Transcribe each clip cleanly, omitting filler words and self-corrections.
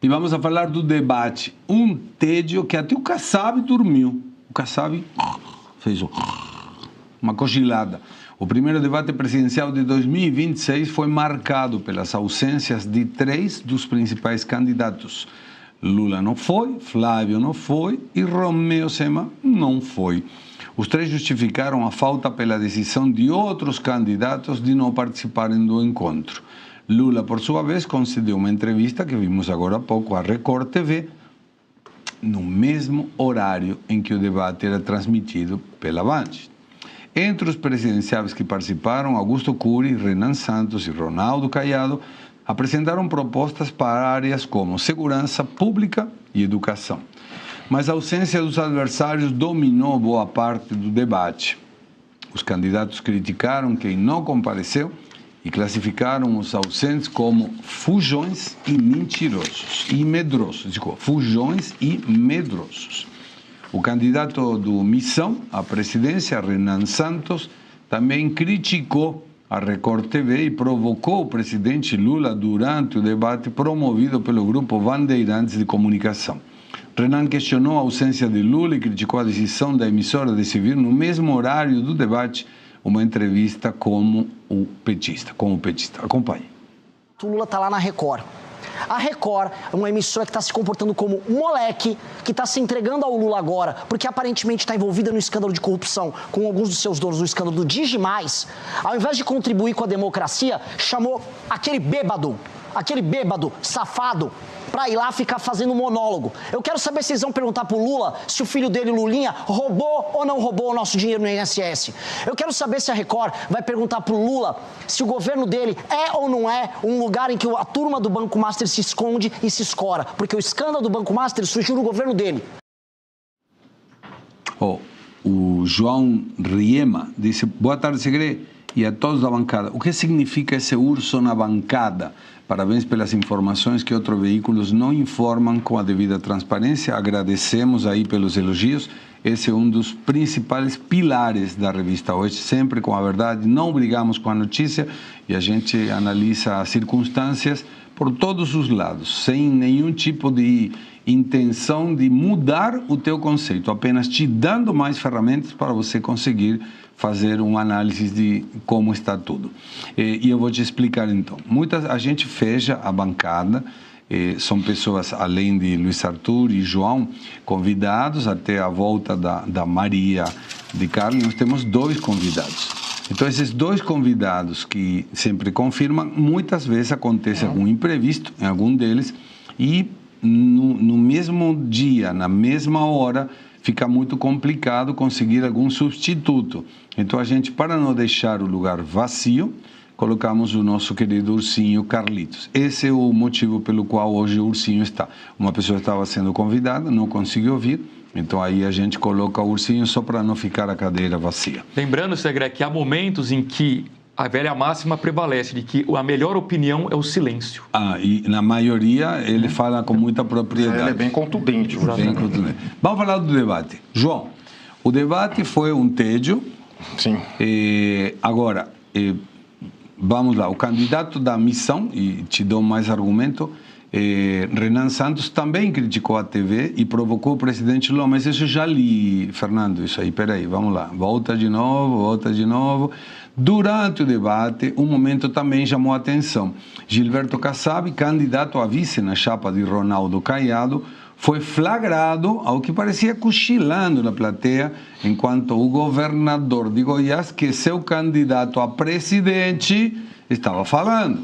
E vamos a falar do debate. Um tédio que até o Kassab dormiu. O Kassab fez uma cochilada. O primeiro debate presidencial de 2026 foi marcado pelas ausências de 3 dos principais candidatos. Lula não foi, Flávio não foi e Romeu Zema não foi. Os 3 justificaram a falta pela decisão de outros candidatos de não participarem do encontro. Lula, por sua vez, concedeu uma entrevista que vimos agora há pouco à Record TV, no mesmo horário em que o debate era transmitido pela Band. Entre os presidenciáveis que participaram, Augusto Cury, Renan Santos e Ronaldo Caiado apresentaram propostas para áreas como segurança pública e educação. Mas a ausência dos adversários dominou boa parte do debate. Os candidatos criticaram quem não compareceu e classificaram os ausentes como fujões e mentirosos e medrosos. Desculpa, fujões e medrosos. O candidato do Missão à presidência, Renan Santos, também criticou a Record TV e provocou o presidente Lula durante o debate promovido pelo grupo Bandeirantes de Comunicação. Renan questionou a ausência de Lula e criticou a decisão da emissora de se vir no mesmo horário do debate uma entrevista com o petista. Acompanhe. O Lula está lá na Record. A Record é uma emissora que está se comportando como um moleque, que está se entregando ao Lula agora, porque aparentemente está envolvida no escândalo de corrupção com alguns dos seus donos, no escândalo do Digimais. Ao invés de contribuir com a democracia, chamou aquele bêbado, safado, para ir lá ficar fazendo monólogo. Eu quero saber se eles vão perguntar pro Lula se o filho dele, Lulinha, roubou ou não roubou o nosso dinheiro no INSS. Eu quero saber se a Record vai perguntar pro Lula se o governo dele é ou não é um lugar em que a turma do Banco Master se esconde e se escora, porque o escândalo do Banco Master surgiu no governo dele. O João Riema disse: boa tarde, Segre, e a todos da bancada. O que significa esse urso na bancada? Parabéns pelas informações que outros veículos não informam com a devida transparência. Agradecemos aí pelos elogios. Esse é um dos principais pilares da revista Hoje, sempre com a verdade. Não brigamos com a notícia e a gente analisa as circunstâncias por todos os lados, sem nenhum tipo de intenção de mudar o teu conceito, apenas te dando mais ferramentas para você conseguir fazer uma análise de como está tudo. E eu vou te explicar então. A gente fecha a bancada, são pessoas, além de Luiz Arthur e João, convidados até a volta da Maria de Carlos. Nós temos 2 convidados. Então, esses 2 convidados que sempre confirmam, muitas vezes acontece algum imprevisto em algum deles e no mesmo dia, na mesma hora, fica muito complicado conseguir algum substituto. Então, a gente, para não deixar o lugar vazio, colocamos o nosso querido Ursinho Carlitos. Esse é o motivo pelo qual hoje o Ursinho está. Uma pessoa estava sendo convidada, não conseguiu vir, então aí a gente coloca o Ursinho só para não ficar a cadeira vazia. Lembrando, Segre, que há momentos em que a velha máxima prevalece, de que a melhor opinião é o silêncio. E na maioria ele fala com muita propriedade. Ele é bem contundente. Bem contundente. Vamos falar do debate. João, o debate foi um tédio. Sim. Agora, vamos lá, o candidato da Missão, e te dou mais argumento, Renan Santos também criticou a TV e provocou o presidente Lula, mas isso eu já li, Fernando, isso aí, peraí, vamos lá, volta de novo. Durante o debate, um momento também chamou a atenção. Gilberto Kassab, candidato a vice na chapa de Ronaldo Caiado, foi flagrado, ao que parecia cochilando na plateia, enquanto o governador de Goiás, que é seu candidato a presidente, estava falando.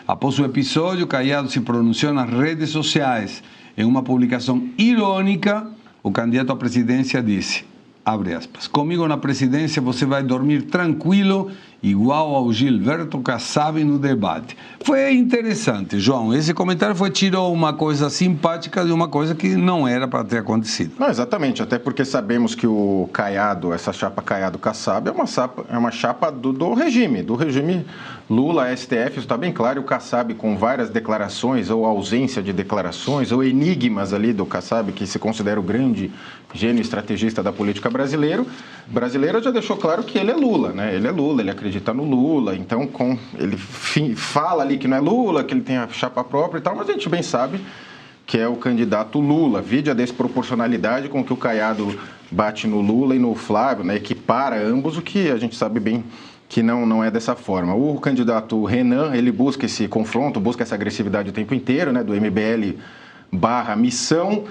Após o episódio, Caiado se pronunciou nas redes sociais. Em uma publicação irônica, o candidato à presidência disse, abre aspas, comigo na presidência você vai dormir tranquilo, igual ao Gilberto Kassab no debate. Foi interessante, João. Esse comentário tirou uma coisa simpática de uma coisa que não era para ter acontecido. Não, exatamente, até porque sabemos que o Caiado, essa chapa Caiado-Kassab, é uma chapa do regime Lula, STF, isso está bem claro, o Kassab com várias declarações, ou ausência de declarações, ou enigmas ali do Kassab, que se considera o grande gênio estrategista da política brasileira já deixou claro que ele é Lula, né? Ele é Lula, ele acredita no Lula, então ele fala ali que não é Lula, que ele tem a chapa própria e tal, mas a gente bem sabe que é o candidato Lula. Vide a desproporcionalidade com que o Caiado bate no Lula e no Flávio, né? Equipara ambos, o que a gente sabe bem que não é dessa forma. O candidato Renan, ele busca esse confronto, busca essa agressividade o tempo inteiro, né? Do MBL/missão,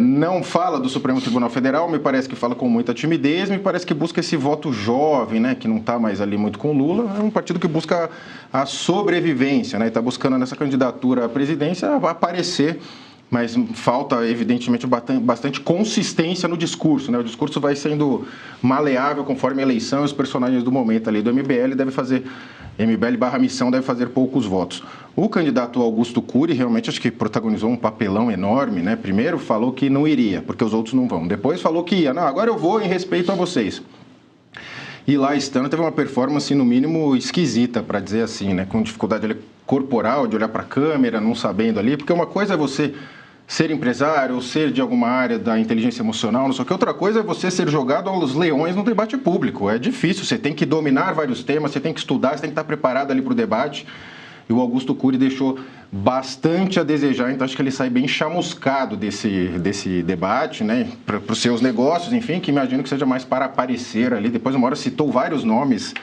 não fala do Supremo Tribunal Federal, me parece que fala com muita timidez, me parece que busca esse voto jovem, né? Que não está mais ali muito com Lula, é um partido que busca a sobrevivência, né? Está buscando nessa candidatura à presidência aparecer, mas falta, evidentemente, bastante consistência no discurso, né? O discurso vai sendo maleável conforme a eleição e os personagens do momento ali do MBL MBL/missão deve fazer poucos votos. O candidato Augusto Cury realmente acho que protagonizou um papelão enorme, né? Primeiro falou que não iria, porque os outros não vão. Depois falou que ia. Não, agora eu vou em respeito a vocês. E lá estando, teve uma performance, no mínimo, esquisita, para dizer assim, né? Com dificuldade corporal, de olhar para a câmera, não sabendo ali. Porque uma coisa é você ser empresário ou ser de alguma área da inteligência emocional, não sei o que. Outra coisa é você ser jogado aos leões no debate público. É difícil, você tem que dominar vários temas, você tem que estudar, você tem que estar preparado ali para o debate. E o Augusto Cury deixou bastante a desejar, então acho que ele sai bem chamuscado desse debate, né? Para os seus negócios, enfim, que imagino que seja mais para aparecer ali. Depois, uma hora, citou vários nomes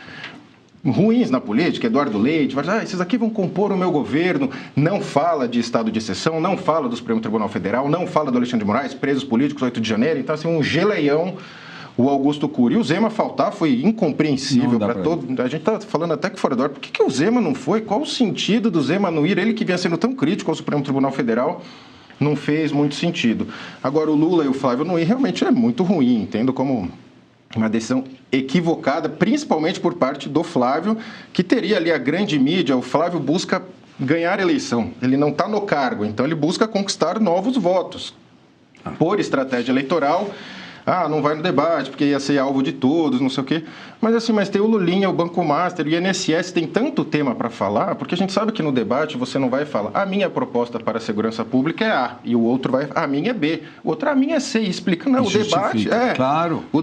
ruins na política, Eduardo Leite, esses aqui vão compor o meu governo, não fala de estado de exceção, não fala do Supremo Tribunal Federal, não fala do Alexandre de Moraes, presos políticos, 8 de janeiro, então assim, um geleião o Augusto Cury. E o Zema faltar foi incompreensível para todo. A gente está falando até que fora da hora, por que o Zema não foi? Qual o sentido do Zema não ir? Ele que vinha sendo tão crítico ao Supremo Tribunal Federal, não fez muito sentido. Agora, o Lula e o Flávio não ir realmente é muito ruim, entendo como uma decisão equivocada, principalmente por parte do Flávio, que teria ali a grande mídia. O Flávio busca ganhar a eleição, ele não está no cargo, então ele busca conquistar novos votos. Por estratégia eleitoral, não vai no debate, porque ia ser alvo de todos, não sei o quê. Mas tem o Lulinha, o Banco Master, o INSS, tem tanto tema para falar, porque a gente sabe que no debate você não vai falar a minha proposta para a segurança pública é A, e o outro vai, a minha é B, o outro, a minha é C, e explica, não, o debate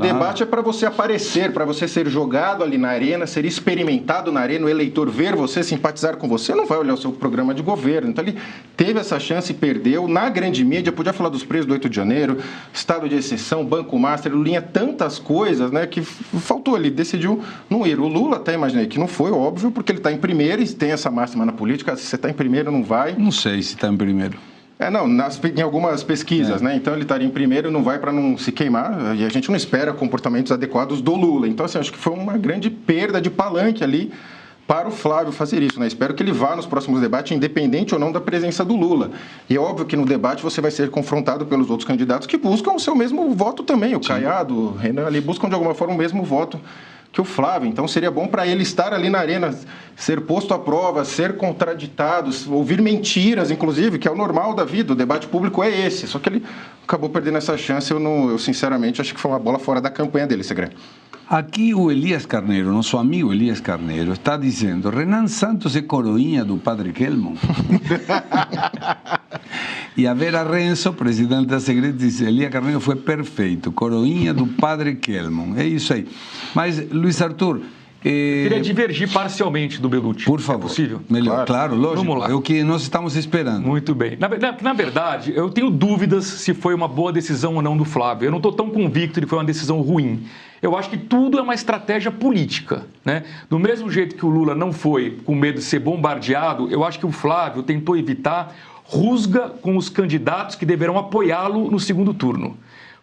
debate é para você aparecer, para você ser jogado ali na arena, ser experimentado na arena, o eleitor ver você, simpatizar com você, não vai olhar o seu programa de governo. Então ele teve essa chance e perdeu. Na grande mídia, podia falar dos presos do 8 de janeiro, estado de exceção, Banco Master, Lulinha, tantas coisas, né, que faltou ali, decidiu não ir. O Lula até imaginei que não foi, óbvio, porque ele está em primeiro e tem essa máxima na política, se você está em primeiro, não vai. Não sei se está em primeiro. Em algumas pesquisas, né? Então ele estaria em primeiro, não vai para não se queimar, e a gente não espera comportamentos adequados do Lula. Então, assim, acho que foi uma grande perda de palanque ali para o Flávio fazer isso, né? Espero que ele vá nos próximos debates, independente ou não da presença do Lula. E é óbvio que no debate você vai ser confrontado pelos outros candidatos que buscam o seu mesmo voto também. O Caiado, o Renan, ali buscam de alguma forma o mesmo voto que o Flávio. Então seria bom para ele estar ali na arena, ser posto à prova, ser contraditado, ouvir mentiras, inclusive, que é o normal da vida. O debate público é esse. Só que ele acabou perdendo essa chance. Eu sinceramente acho que foi uma bola fora da campanha dele, Segredo. Aqui o Elias Carneiro, nosso amigo Elias Carneiro, está dizendo: Renan Santos é coroinha do Padre Kelmon. E a Vera Renzo, presidente da Segredo, disse: Elias Carneiro foi perfeito, coroinha do Padre Kelmon. É isso aí. Mas, Luiz Arthur... Queria divergir parcialmente do Bellucci. Por favor. É possível? Melhor, claro, lógico. Vamos lá. É o que nós estamos esperando. Muito bem. Na verdade, eu tenho dúvidas se foi uma boa decisão ou não do Flávio. Eu não estou tão convicto de que foi uma decisão ruim. Eu acho que tudo é uma estratégia política, né? Do mesmo jeito que o Lula não foi com medo de ser bombardeado, eu acho que o Flávio tentou evitar rusga com os candidatos que deverão apoiá-lo no segundo turno.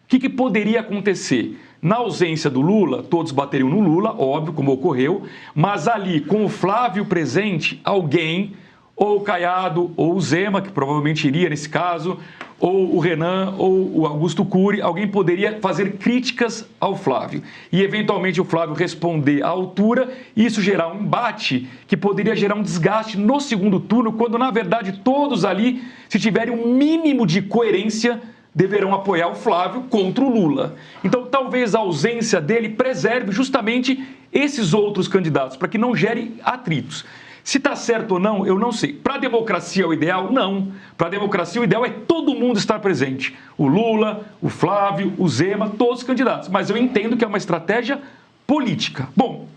O que poderia acontecer? Na ausência do Lula, todos bateriam no Lula, óbvio, como ocorreu, mas ali, com o Flávio presente, alguém, ou o Caiado, ou o Zema, que provavelmente iria nesse caso, ou o Renan, ou o Augusto Cury, alguém poderia fazer críticas ao Flávio. E, eventualmente, o Flávio responder à altura, e isso gerar um embate que poderia gerar um desgaste no segundo turno, quando, na verdade, todos ali, se tiverem um mínimo de coerência, deverão apoiar o Flávio contra o Lula. Então, talvez a ausência dele preserve justamente esses outros candidatos, para que não gere atritos. Se está certo ou não, eu não sei. Para a democracia o ideal? Não. Para a democracia o ideal é todo mundo estar presente. O Lula, o Flávio, o Zema, todos os candidatos. Mas eu entendo que é uma estratégia política. Bom,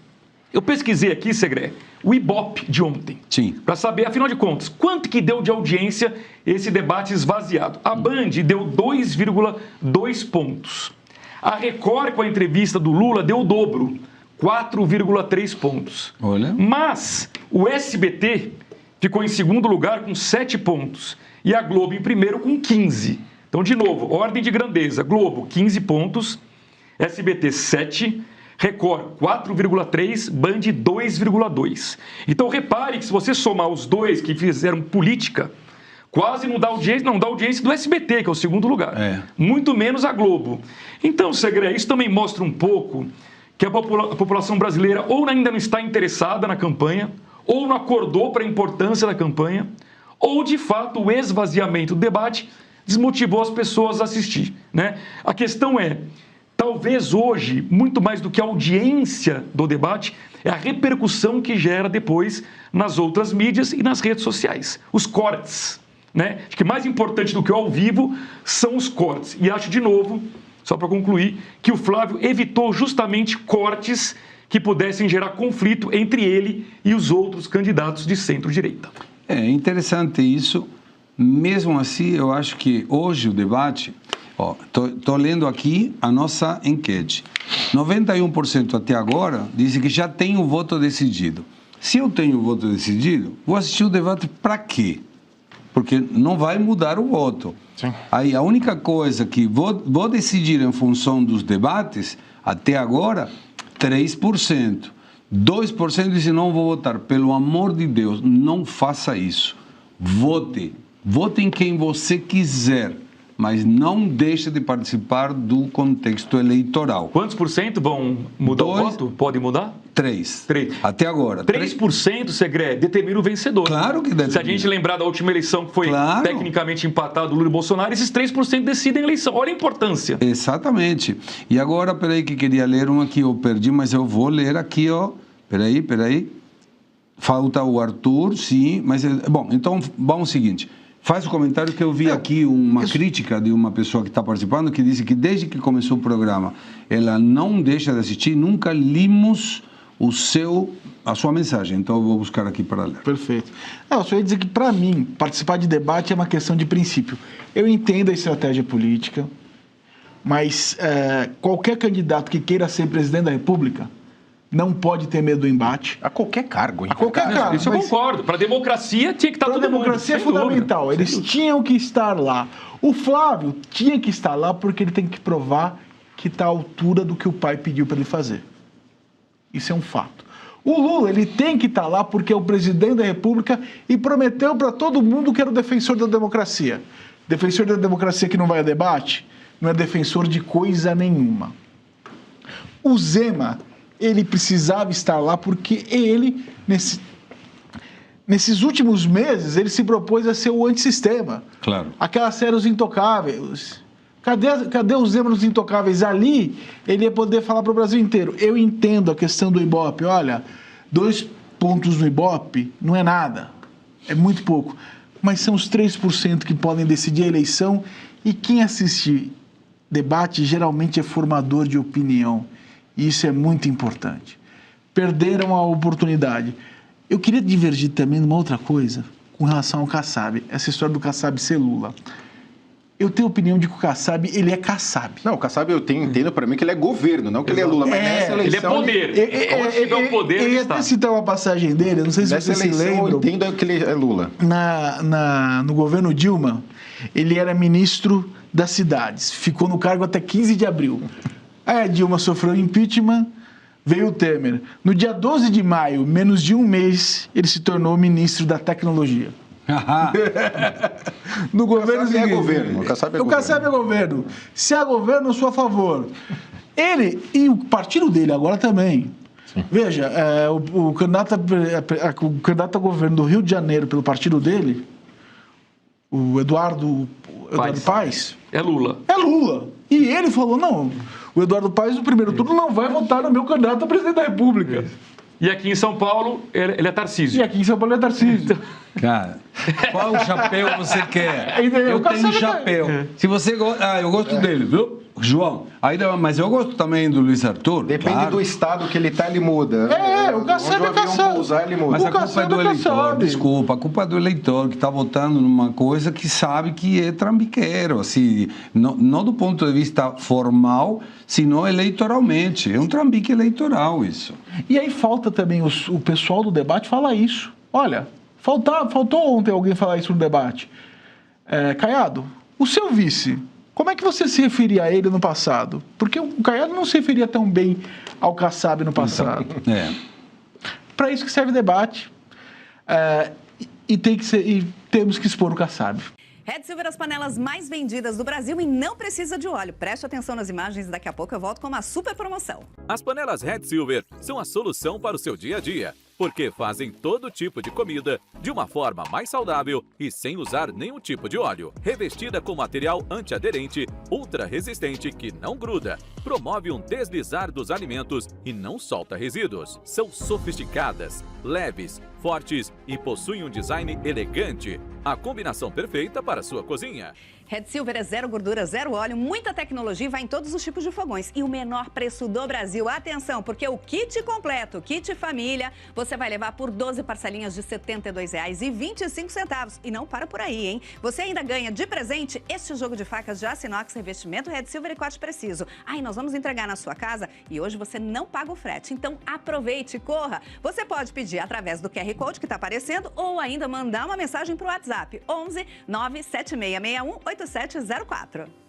Eu pesquisei aqui, Segré, o Ibope de ontem. Sim. Para saber, afinal de contas, quanto que deu de audiência esse debate esvaziado. A Band deu 2,2 pontos. A Record, com a entrevista do Lula, deu o dobro, 4,3 pontos. Olha. Mas o SBT ficou em segundo lugar com 7 pontos. E a Globo em primeiro com 15. Então, de novo, ordem de grandeza. Globo, 15 pontos. SBT, 7. Record, 4,3, Band, 2,2. Então, repare que se você somar os dois que fizeram política, quase não dá audiência do SBT, que é o segundo lugar. Muito menos a Globo. Então, Segré, isso também mostra um pouco que a população brasileira ou ainda não está interessada na campanha, ou não acordou para a importância da campanha, ou, de fato, o esvaziamento do debate desmotivou as pessoas a assistir, né? A questão é, talvez hoje, muito mais do que a audiência do debate, é a repercussão que gera depois nas outras mídias e nas redes sociais. Os cortes, né? Acho que mais importante do que o ao vivo são os cortes. E acho, de novo, só para concluir, que o Flávio evitou justamente cortes que pudessem gerar conflito entre ele e os outros candidatos de centro-direita. É interessante isso. Mesmo assim, eu acho que hoje o debate... Estou lendo aqui a nossa enquete. 91% até agora dizem que já tem o voto decidido. Se eu tenho o voto decidido, vou assistir o debate para quê? Porque não vai mudar o voto. Sim. Aí a única coisa que vou decidir em função dos debates, até agora, 3%. 2% dizem não vou votar. Pelo amor de Deus, não faça isso. Vote. Vote em quem você quiser, mas não deixe de participar do contexto eleitoral. Quantos por cento vão mudar o voto? Pode mudar? 3. 3. Até agora. 3%, Segré, determina o vencedor. Claro que determina. Se a gente lembrar da última eleição que foi tecnicamente empatado Lula e Bolsonaro, esses 3% decidem a eleição. Olha a importância. Exatamente. E agora, peraí, que queria ler um aqui, eu perdi, mas eu vou ler aqui, ó. Peraí. Falta o Arthur, sim, mas... Bom, então vamos ao seguinte. Faz o comentário que eu vi aqui uma crítica de uma pessoa que está participando, que disse que desde que começou o programa, ela não deixa de assistir, nunca limos a sua mensagem. Então eu vou buscar aqui para ler. Perfeito. Eu só ia dizer que, para mim, participar de debate é uma questão de princípio. Eu entendo a estratégia política, mas qualquer candidato que queira ser presidente da República não pode ter medo do embate. A qualquer cargo. A qualquer cargo. Isso eu concordo. Para a democracia tinha que estar todo mundo. Para a democracia é fundamental. Eles tinham que estar lá. O Flávio tinha que estar lá porque ele tem que provar que está à altura do que o pai pediu para ele fazer. Isso é um fato. O Lula, ele tem que estar lá porque é o presidente da República e prometeu para todo mundo que era o defensor da democracia. Defensor da democracia que não vai a debate, não é defensor de coisa nenhuma. O Zema, ele precisava estar lá porque ele, nesses últimos meses, ele se propôs a ser o antissistema. Claro. Aquela série Os Intocáveis. Cadê os Zema nos Intocáveis? Ali, ele ia poder falar para o Brasil inteiro. Eu entendo a questão do Ibope. Olha, 2 pontos no Ibope não é nada. É muito pouco. Mas são os 3% que podem decidir a eleição e quem assiste debate geralmente é formador de opinião. E isso é muito importante. Perderam a oportunidade. Eu queria divergir também numa outra coisa com relação ao Kassab. Essa história do Kassab ser Lula. Eu tenho a opinião de que o Kassab, ele é Kassab. Não, o Kassab eu entendo para mim que ele é governo, não que ele é Lula. Mas nessa eleição... Ele é poder. Onde tiver o poder, eu ia até citar uma passagem dele, não sei se você se lembra. Eu entendo que ele é Lula. No governo Dilma, ele era ministro das cidades. Ficou no cargo até 15 de abril. Aí a Dilma sofreu impeachment, veio o Temer. No dia 12 de maio, menos de um mês, ele se tornou ministro da tecnologia. No governo seguinte. O Kassab é governo. Se há governo, eu sou a favor. Ele e o partido dele agora também. Sim. Veja, o candidato a governo do Rio de Janeiro pelo partido dele, o Eduardo Paes. É Lula. É Lula. E ele falou, não, o Eduardo Paes, no primeiro turno, não vai votar no meu candidato a presidente da República. E aqui em São Paulo, ele é Tarcísio. E aqui em São Paulo, ele é Tarcísio. Cara, qual chapéu você quer? Eu tenho chapéu. Se você gosta... eu gosto dele, viu? João, mas eu gosto também do Luiz Arthur. Depende claro. do estado que ele está, ele muda. O Kassab Onde o avião pousar, ele muda. Mas O a culpa é Kassab do é o eleitor, Kassab. desculpa, a culpa é do eleitor que está votando numa coisa que sabe que é trambiqueiro, assim, não do ponto de vista formal, sino eleitoralmente. É um trambique eleitoral isso. E aí falta também o pessoal do debate falar isso. Olha, faltou ontem alguém falar isso no debate. Caiado, o seu vice, como é que você se referia a ele no passado? Porque o Caiado não se referia tão bem ao Kassab no passado. Para isso que serve o debate. E temos que expor o Kassab. Red Silver, as panelas mais vendidas do Brasil e não precisa de óleo. Preste atenção nas imagens, daqui a pouco eu volto com uma super promoção. As panelas Red Silver são a solução para o seu dia a dia, porque fazem todo tipo de comida de uma forma mais saudável e sem usar nenhum tipo de óleo. Revestida com material antiaderente, ultra resistente que não gruda, promove um deslizar dos alimentos e não solta resíduos. São sofisticadas, leves, fortes e possuem um design elegante. A combinação perfeita para a sua cozinha. Red Silver é zero gordura, zero óleo, muita tecnologia e vai em todos os tipos de fogões. E o menor preço do Brasil. Atenção, porque o kit completo, kit família, você vai levar por 12 parcelinhas de R$ 72,25. E não para por aí, hein? Você ainda ganha de presente este jogo de facas de aço inox, revestimento Red Silver e corte preciso. Aí nós vamos entregar na sua casa e hoje você não paga o frete. Então aproveite, corra. Você pode pedir através do QR Code que está aparecendo ou ainda mandar uma mensagem para o WhatsApp 11 97661 8704.